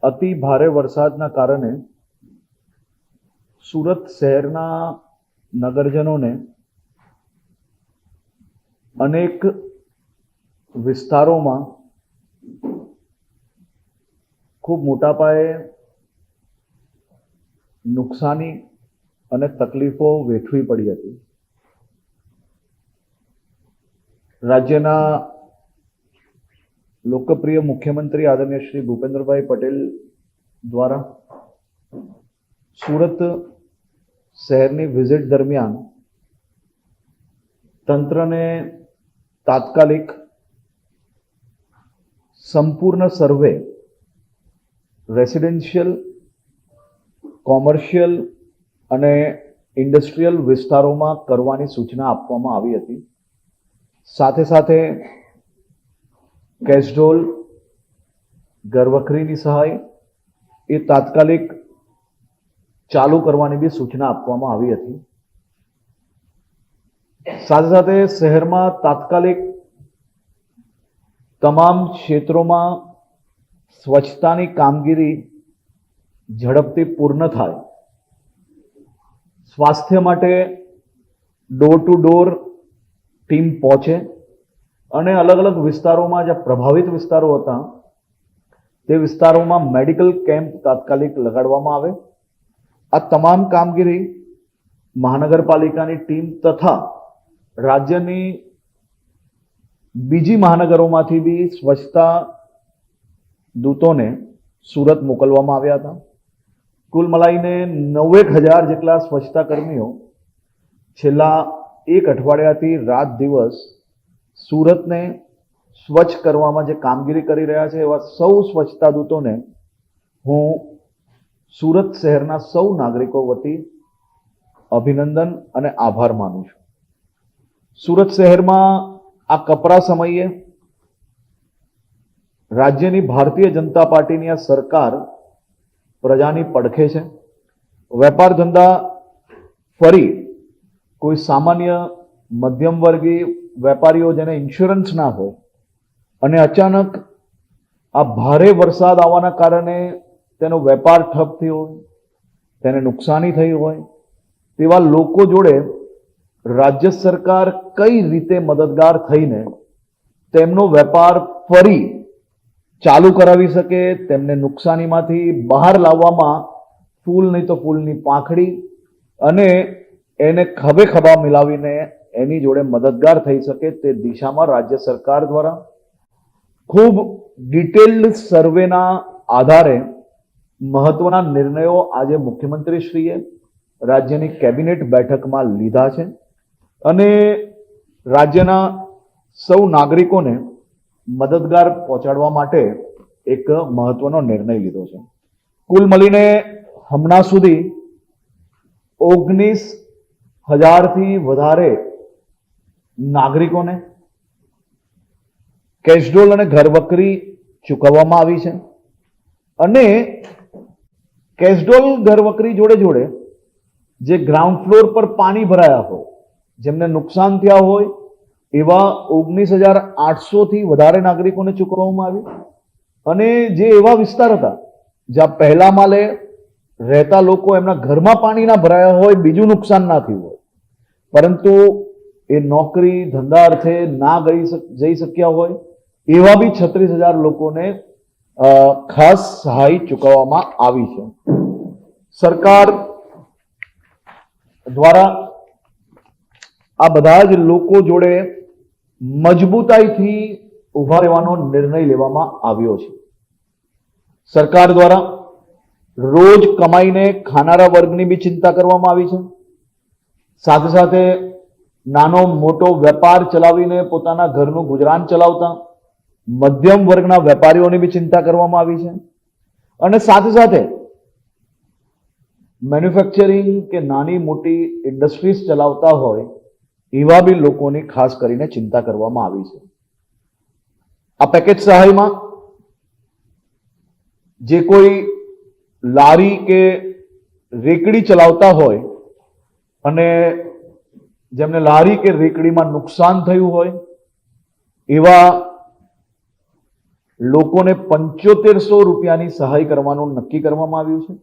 અતિ ભારે વરસાદના કારણે સુરત શહેરના નગરજનોને અનેક વિસ્તારોમાં ખૂબ મોટા પાયે નુકસાની અને તકલીફો વેઠવી પડી હતી. રાજ્યના લોકપ્રિય મુખ્યમંત્રી આદરણીય શ્રી ભૂપેન્દ્રભાઈ પટેલ દ્વારા સુરત શહેરની વિઝિટ દરમિયાન તંત્રને તાત્કાલિક સંપૂર્ણ સર્વે રેસિડેન્શિયલ, કોમર્શિયલ અને ઇન્ડસ્ટ્રીયલ વિસ્તારોમાં કરવાની સૂચના આપવામાં આવી હતી. સાથે સાથે કેશડોલ, ઘરવખરીની સહાય એ તાત્કાલિક ચાલુ કરવાની બી સૂચના આપવામાં આવી હતી. સાથે સાથે શહેરમાં તાત્કાલિક તમામ ક્ષેત્રોમાં સ્વચ્છતાની કામગીરી ઝડપથી પૂર્ણ થાય, સ્વાસ્થ્ય માટે ડોર ટુ ડોર ટીમ પહોંચે અને અલગ અલગ વિસ્તારોમાં જે પ્રભાવિત વિસ્તારો હતા તે વિસ્તારોમાં મેડિકલ કેમ્પ તાત્કાલિક લગાડવામાં આવે. આ તમામ કામગીરી મહાનગરપાલિકાની ટીમ તથા રાજ્યની બીજી મહાનગરોમાંથી બી સ્વચ્છતા દૂતોને સુરત મોકલવામાં આવ્યા હતા. કુલ મલાઈને 90,000 જેટલા સ્વચ્છતા કર્મીઓ છેલ્લા એક અઠવાડિયાથી રાત દિવસ સુરતને સ્વચ્છ કરવામાં જે કામગીરી કરી રહ્યા છે એવા સૌ સ્વચ્છતા દૂતોને હું સુરત શહેરના સૌ નાગરિકો વતી અભિનંદન અને આભાર માનું છું. સુરત શહેરમાં આ કપરા સમયે રાજ્યની ભારતીય જનતા પાર્ટીની આ સરકાર પ્રજાની પડખે છે. વેપાર ધંધા ફરી કોઈ સામાન્ય મધ્યમ વર્ગીય વેપારીઓ જેને ઇન્સ્યોરન્સ ના હોય અને અચાનક આ ભારે વરસાદ આવવાના કારણે તેનો વેપાર ઠપ થયો હોય, તેને નુકસાની થઈ હોય તેવા લોકો જોડે રાજ્ય સરકાર કઈ રીતે મદદગાર થઈને તેમનો વેપાર ફરી ચાલુ કરાવી શકે, તેમને નુકસાનીમાંથી બહાર લાવવામાં ફૂલ નહીં તો ફૂલની પાંખડી અને એને ખભે ખભા મિલાવીને એની જોડે મદદગાર થઈ શકે તે દિશામાં રાજ્ય સરકાર દ્વારા ખૂબ ડિટેલ્ડ સર્વેના આધારે મહત્વના નિર્ણયો આજે મુખ્યમંત્રીશ્રીએ રાજ્યની કેબિનેટ બેઠકમાં લીધા છે અને રાજ્યના સૌ નાગરિકોને મદદગાર પહોંચાડવા માટે એક મહત્વનો નિર્ણય લીધો છે. કુલ મળીને હમણાં સુધી 19,000થી વધારે નાગરિકોને કેશડોલ અને ઘરવખરી ચૂકવવામાં આવી છે અને કેશડોલ ઘરવખરી જોડે જોડે જે ગ્રાઉન્ડ ફ્લોર પર પાણી ભરાયા હોય, જેમને નુકસાન થયા હોય એવા 19,800થી વધારે નાગરિકોને ચૂકવવામાં આવ્યું અને જે એવા વિસ્તાર હતા જ્યાં પહેલા માલે રહેતા લોકો એમના ઘરમાં પાણી ના ભરાયા હોય, બીજું નુકસાન ના થયું હોય પરંતુ એ નોકરી ધંધા અર્થે ના જઈ શક્યા હોય એવા બી 36,000 લોકોને ખાસ સહાય ચૂકવવામાં આવી છે. સરકાર દ્વારા આ બધા જ લોકો જોડે મજબૂતાઈથી ઉભા રહેવાનો નિર્ણય લેવામાં આવ્યો છે. સરકાર દ્વારા રોજ કમાઈને ખાનારા વર્ગની બી ચિંતા કરવામાં આવી છે. સાથે સાથે નાનો મોટો વેપાર ચલાવીને પોતાના ઘરનું ગુજરાન ચલાવતા મધ્યમ વર્ગના વેપારીઓની બી ચિંતા કરવામાં આવી છે અને સાથે સાથે મેન્યુફેક્ચરિંગ કે નાની મોટી ઇન્ડસ્ટ્રીઝ ચલાવતા હોય એવા બી લોકોની ખાસ કરીને ચિંતા કરવામાં આવી છે. આ પેકેજ સહાયમાં જે કોઈ લારી કે રેકડી ચલાવતા હોય અને જેમને લારી કે રેકડીમાં નુકસાન થયું હોય એવા લોકોને 7500 રૂપિયાની સહાય કરવાનું નક્કી કરવામાં આવ્યું છે.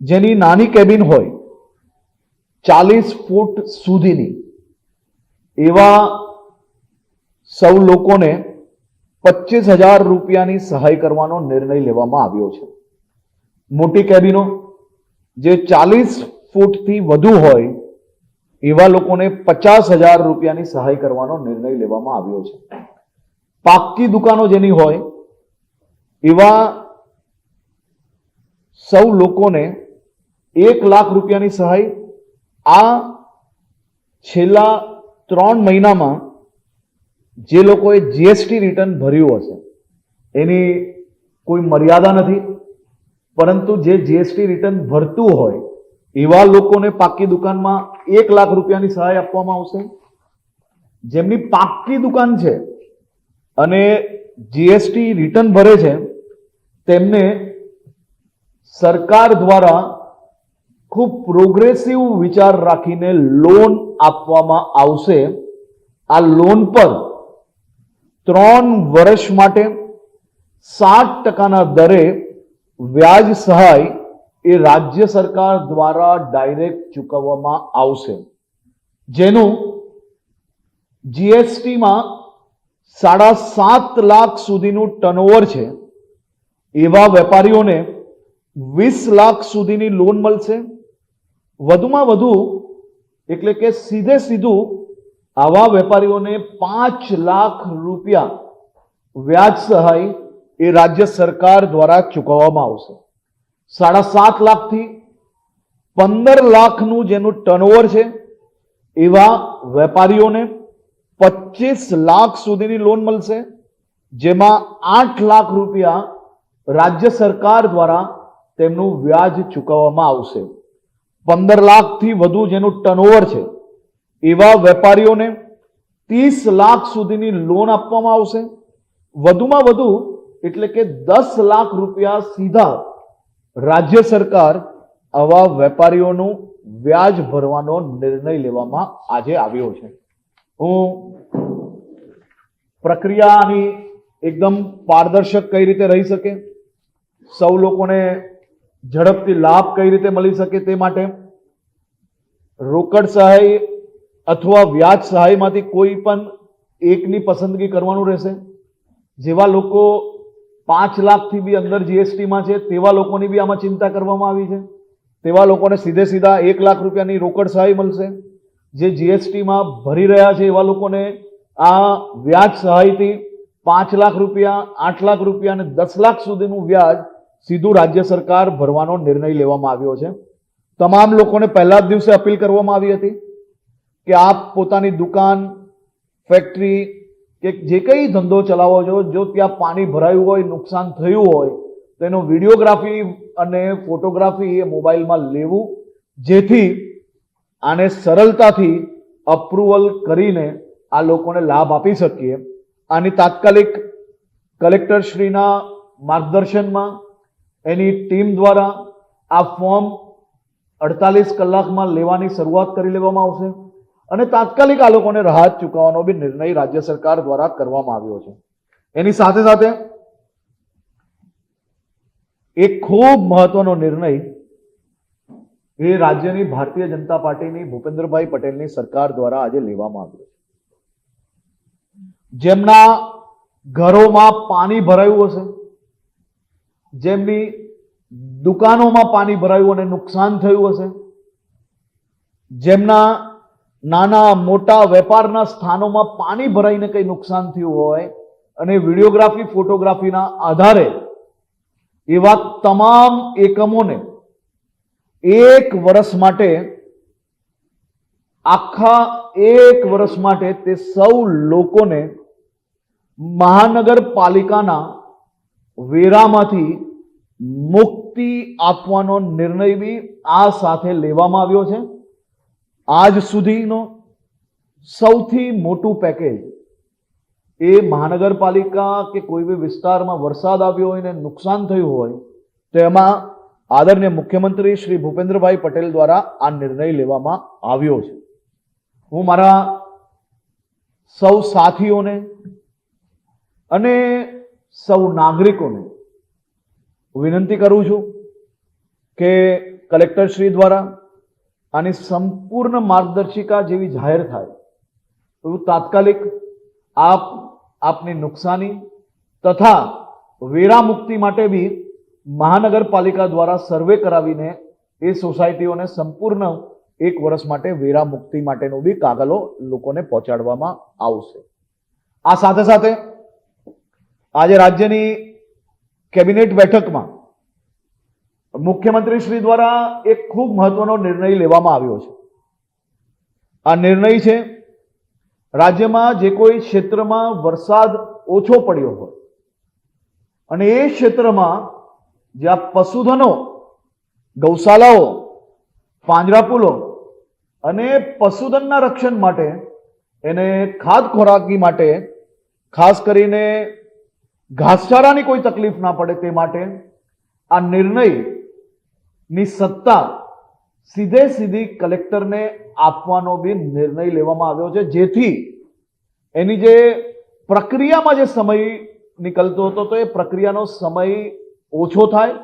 જેની નાની કેબિન હોય 40 ફૂટ સુધીની, એવા સૌ લોકોને 25,000 રૂપિયાની સહાય કરવાનો નિર્ણય લેવામાં આવ્યો છે. મોટી કેબિનો જે 40 ફૂટથી વધુ હોય એવા લોકોને 50,000 રૂપિયાની સહાય કરવાનો નિર્ણય લેવામાં આવ્યો છે. પાક્કી દુકાનો જેની હોય એવા સૌ લોકોને 1 લાખ રૂપિયાની સહાય. આ છેલ્લા 3 મહિનામાં જે લોકોએ જીએસટી રિટર્ન ભર્યું હશે એની કોઈ મર્યાદા નથી, પરંતુ જે જીએસટી રિટર્ન ભરતું હોય એવા લોકોને પાક્કી દુકાનમાં 1 લાખ રૂપિયાની સહાય આપવામાં આવશે. જેમની પાક્કી દુકાન છે અને જીએસટી રિટર્ન ભરે છે તેમને સરકાર દ્વારા ખૂબ પ્રોગ્રેસિવ વિચાર રાખીને લોન આપવામાં આવશે. આ લોન પર 3 વર્ષ માટે 7% દરે વ્યાજ સહાય એ રાજ્ય સરકાર દ્વારા ડાયરેક્ટ ચૂકવવામાં આવશે. જેનું જીએસટીમાં 7.5 લાખ સુધીનું ટર્નઓવર છે એવા વેપારીઓને 20 લાખ સુધીની લોન મળશે. વધુમાં વધુ એટલે કે સીધે સીધું આવા વેપારીઓને 5 લાખ રૂપિયા વ્યાજ સહાય એ રાજ્ય સરકાર દ્વારા ચૂકવવામાં આવશે. 7.5 લાખથી 15 લાખનું જેનું ટર્નઓવર છે એવા વેપારીઓને 25 લાખ સુધીની લોન મળશે, જેમાં 8 લાખ રૂપિયા રાજ્ય સરકાર દ્વારા તેમનું વ્યાજ ચૂકવવામાં આવશે. 15 લાખથી વધુ જેનું ટર્નઓવર છે એવા વેપારીઓને 30 લાખ સુધીની લોન આપવામાં આવશે. વધુમાં વધુ એટલે કે 10 લાખ રૂપિયા સીધા રાજ્ય સરકાર આવા વેપારીઓનું વ્યાજ ભરવાનો નિર્ણય લેવામાં આજે આવ્યો છે. હું પ્રક્રિયાની એકદમ પારદર્શક કઈ રીતે રહી શકે, સૌ લોકોને ઝડપથી લાભ કઈ રીતે મળી શકે તે માટે રોકડ સહાય અથવા વ્યાજ સહાયમાંથી કોઈ પણ એકની પસંદગી કરવાનું રહેશે. જેવા લોકો 5 લાખથી બી અંદર જીએસટીમાં છે તેવા લોકોની બી આમાં ચિંતા કરવામાં આવી છે. તેવા લોકોને સીધે સીધા 1 લાખ રૂપિયાની રોકડ સહાય મળશે. જે જીએસટીમાં ભરી રહ્યા છે એવા લોકોને આ વ્યાજ સહાયથી 5 લાખ રૂપિયા, 8 લાખ રૂપિયા અને 10 લાખ સુધીનું વ્યાજ સીધું રાજ્ય સરકાર ભરવાનો નિર્ણય લેવામાં આવ્યો છે. તમામ લોકોને પહેલા જ દિવસે અપીલ કરવામાં આવી હતી કે આપ પોતાની દુકાન, ફેક્ટરી કે જે કંઈ ધંધો ચલાવો છો, જો ત્યાં પાણી ભરાયું હોય, નુકસાન થયું હોય તો એનો વિડીયોગ્રાફી અને ફોટોગ્રાફી એ મોબાઈલમાં લેવું, જેથી આને સરળતાથી અપ્રુવલ કરીને આ લોકોને લાભ આપી શકીએ. આની તાત્કાલિક કલેક્ટરશ્રીના માર્ગદર્શનમાં એની ટીમ દ્વારા આ ફોર્મ 48 કલાકમાં લેવાની શરૂઆત કરી લેવામાં આવશે અને તાત્કાલિક આ લોકોને રાહત ચૂકવવાનો બી નિર્ણય રાજ્ય સરકાર દ્વારા કરવામાં આવ્યો છે. એની સાથે સાથે એક ખૂબ મહત્વનો નિર્ણય એ રાજ્યની ભારતીય જનતા પાર્ટીની ભૂપેન્દ્રભાઈ પટેલની સરકાર દ્વારા આજે લેવામાં આવ્યો છે. જેમના ઘરોમાં પાણી ભરાયું હશે, જેમની દુકાનોમાં પાણી ભરાયું અને નુકસાન થયું હશે, જેમના નાના મોટા વેપારના સ્થાનોમાં પાણી ભરાઈને કંઈ નુકસાન થયું હોય અને વિડીયોગ્રાફી, ફોટોગ્રાફીના આધારે એવા તમામ એકમોને 1 વર્ષ માટે, આખા 1 વર્ષ માટે તે સૌ લોકોને મહાનગરપાલિકાના વેરામાંથી મુક્તિ આપવાનો નિર્ણય બી આ સાથે લેવામાં આવ્યો છે. આજ સુધીનો સૌથી મોટું પેકેજ એ મહાનગરપાલિકા કે કોઈ બી વિસ્તારમાં વરસાદ આવ્યો હોય ને નુકસાન થયું હોય તો એમાં આદરણીય મુખ્યમંત્રી શ્રી ભૂપેન્દ્રભાઈ પટેલ દ્વારા આ નિર્ણય લેવામાં આવ્યો છે. હું મારા સૌ સાથીઓને અને સૌ નાગરિકોને વિનંતી કરું છું કે કલેક્ટરશ્રી દ્વારા આની સંપૂર્ણ માર્ગદર્શિકા જેવી જાહેર થાય તો તાત્કાલિક આપની નુકસાની તથા વેરા મુક્તિ માટે બી મહાનગરપાલિકા દ્વારા સર્વે કરાવીને એ સોસાયટીઓને સંપૂર્ણ 1 વર્ષ માટે વેરા મુક્તિ માટેનું બી કાગળો લોકોને પહોંચાડવામાં આવશે. આ સાથે સાથે આજે રાજ્યની કેબિનેટ બેઠકમાં મુખ્યમંત્રી શ્રી દ્વારા એક ખૂબ મહત્વનો નિર્ણય લેવામાં આવ્યો છે. આ નિર્ણય છે રાજ્યમાં જે કોઈ ક્ષેત્રમાં વરસાદ ઓછો પડ્યો હોય અને એ ક્ષેત્રમાં જ્યાં પશુધનો, ગૌશાલાઓ, પાંજરાપોળો અને પશુધનના રક્ષણ માટે એને ખાદ ખોરાકી માટે ખાસ કરીને ઘાસચારાની કોઈ તકલીફ ના પડે તે માટે આ નિર્ણયની સત્તા સીધી કલેક્ટરને આપવાનો બી નિર્ણય લેવામાં આવ્યો છે, જેથી એની જે પ્રક્રિયામાં જે સમય નીકળતો હતો તો એ પ્રક્રિયાનો સમય ઓછો થાય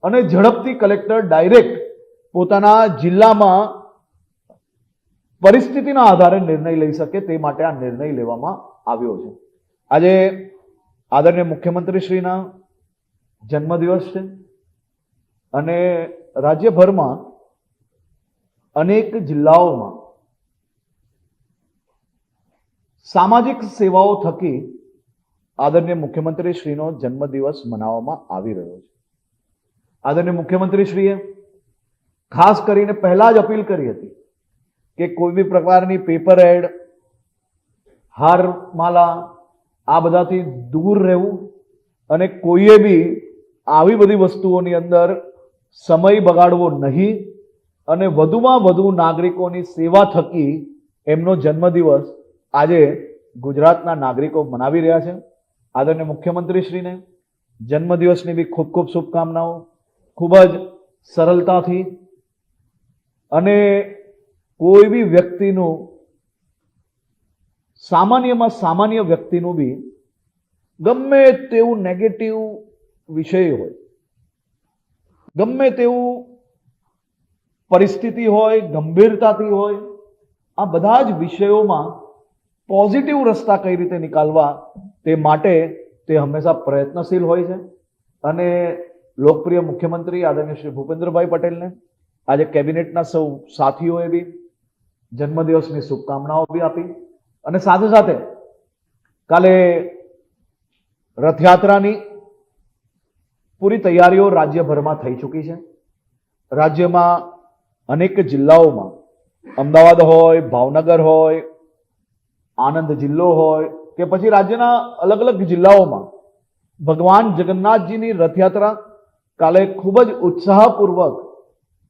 અને ઝડપથી કલેક્ટર ડાયરેક્ટ પોતાના જિલ્લામાં પરિસ્થિતિના આધારે નિર્ણય લઈ શકે તે માટે આ નિર્ણય લેવામાં આવ્યો છે. આજે આદરણીય મુખ્યમંત્રીશ્રીના જન્મદિવસ છે અને રાજ્યભરમાં અનેક જિલ્લાઓમાં સામાજિક સેવાઓ થકી આદરણીય મુખ્યમંત્રીશ્રીનો જન્મદિવસ મનાવવામાં આવી રહ્યો છે. આદરણીય મુખ્યમંત્રીશ્રીએ ખાસ કરીને પહેલા જ અપીલ કરી હતી કે કોઈ બી પ્રકારની પેપર એડ, હારમાલા આ બધાથી દૂર રહેવું અને કોઈએ બી આવી બધી વસ્તુઓની અંદર સમય બગાડવો નહીં અને વધુમાં વધુ નાગરિકોની સેવા થકી એમનો જન્મદિવસ આજે ગુજરાતના નાગરિકો મનાવી રહ્યા છે. આદરણીય મુખ્યમંત્રીશ્રીને જન્મદિવસની બી ખૂબ ખૂબ શુભકામનાઓ. ખૂબ જ સરળતાથી અને કોઈ બી વ્યક્તિનું સામાન્યમાં સામાન્ય વ્યક્તિનું બી ગમે તેવું નેગેટિવ વિષય હોય, ગમે તેવું પરિસ્થિતિ હોય, ગંભીરતાથી હોય, આ બધા જ વિષયોમાં પોઝિટિવ રસ્તા કઈ રીતે નીકાળવા તે માટે તે હંમેશા પ્રયત્નશીલ હોય છે. અને લોકપ્રિય મુખ્યમંત્રી આદરણીય શ્રી ભૂપેન્દ્રભાઈ પટેલને આજે કેબિનેટના સૌ સાથીઓએ બી જન્મદિવસની શુભકામનાઓ બી આપી અને સાથે સાથે કાલે રથયાત્રાની પૂરી તૈયારીઓ રાજ્યભરમાં થઈ ચૂકી છે. રાજ્યમાં અનેક જિલ્લાઓમાં અમદાવાદ હોય, ભાવનગર હોય, આણંદ જિલ્લો હોય કે પછી રાજ્યના અલગ અલગ જિલ્લાઓમાં ભગવાન જગન્નાથજીની રથયાત્રા કાલે ખૂબ જ ઉત્સાહપૂર્વક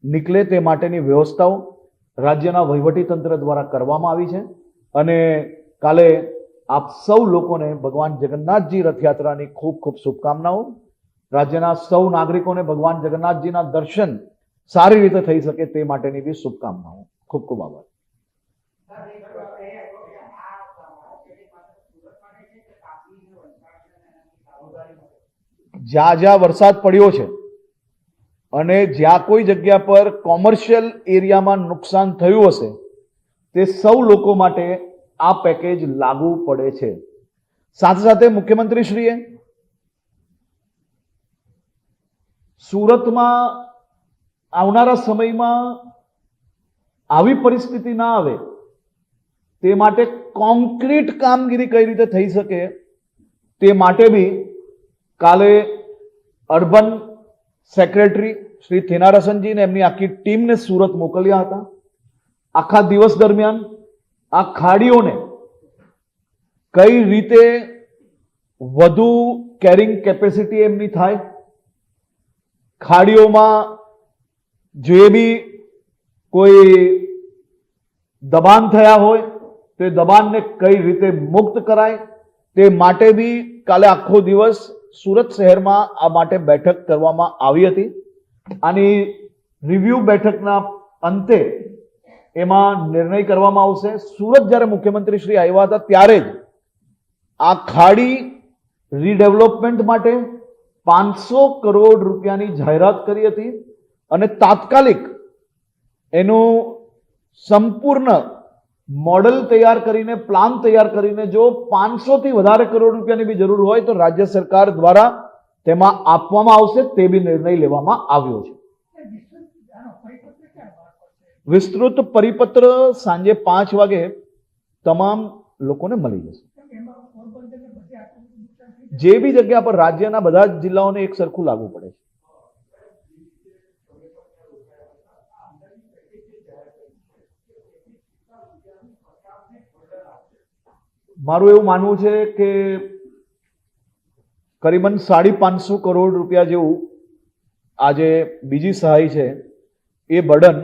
નીકળે તે માટેની વ્યવસ્થાઓ રાજ્યના વહીવટીતંત્ર દ્વારા કરવામાં આવી છે. અને કાલે આપ સૌ લોકોને ભગવાન જગન્નાથજી રથયાત્રાની ખૂબ ખૂબ શુભકામનાઓ. રાજ્યના સૌ નાગરિકોને ભગવાન જગન્નાથજીના દર્શન સારી રીતે થઈ શકે તે માટેની બી શુભકામનાઓ. ખૂબ ખૂબ આભાર. જ્યાં જ્યાં વરસાદ પડ્યો છે અને જ્યાં કોઈ જગ્યા પર કોમર્શિયલ એરિયામાં નુકસાન થયું હશે તે સૌ લોકો માટે આ પેકેજ લાગુ પડે છે. સાથે સાથે મુખ્યમંત્રીશ્રીએ સુરતમાં આવનારા સમયમાં આવી પરિસ્થિતિ ના આવે તે માટે કોન્ક્રીટ કામગીરી કઈ રીતે થઈ શકે તે માટે બી કાલે અર્બન સેક્રેટરી શ્રી થેનારસનજીને એમની આખી ટીમને સુરત મોકલ્યા હતા. આખા દિવસ દરમિયાન આ ખાડીઓને કઈ રીતે વધુ કેરિંગ કેપેસિટી એમની થાય, ખાડીઓમાં જે બી કોઈ દબાણ થયા હોય તે દબાણને કઈ રીતે મુક્ત કરાય તે માટે બી કાલે આખો દિવસ સુરત શહેરમાં આ માટે બેઠક કરવામાં આવી હતી. આની રિવ્યુ બેઠકના અંતે એમાં નિર્ણય કરવામાં આવશે. સુરત જ્યારે મુખ્યમંત્રી શ્રી આવ્યા હતા ત્યારે જ આ ખાડી રીડેવલપમેન્ટ માટે 500 કરોડ રૂપિયાની જાહેરાત કરી હતી અને તાત્કાલિક એનું સંપૂર્ણ મોડલ તૈયાર કરીને, પ્લાન તૈયાર કરીને, જો 500 થી વધારે કરોડ રૂપિયાની બી જરૂર હોય તો રાજ્ય સરકાર દ્વારા તેમાં આપવામાં આવશે, તે બી નિર્ણય લેવામાં આવ્યો છે. વિસ્તૃત પરિપત્ર સાંજે 5 વાગે તમામ લોકોને મળી જશે. જે બી જગ્યા પર રાજ્યના બધા જ જિલ્લાઓને એક સરખું લાગુ પડે છે. મારું એવું માનવું છે કે કરીબન 550 કરોડ રૂપિયા જેવું આજે બીજી સહાય છે એ બર્ડન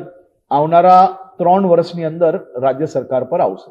આવનારા 3 વર્ષની અંદર રાજ્ય સરકાર પર આવશે.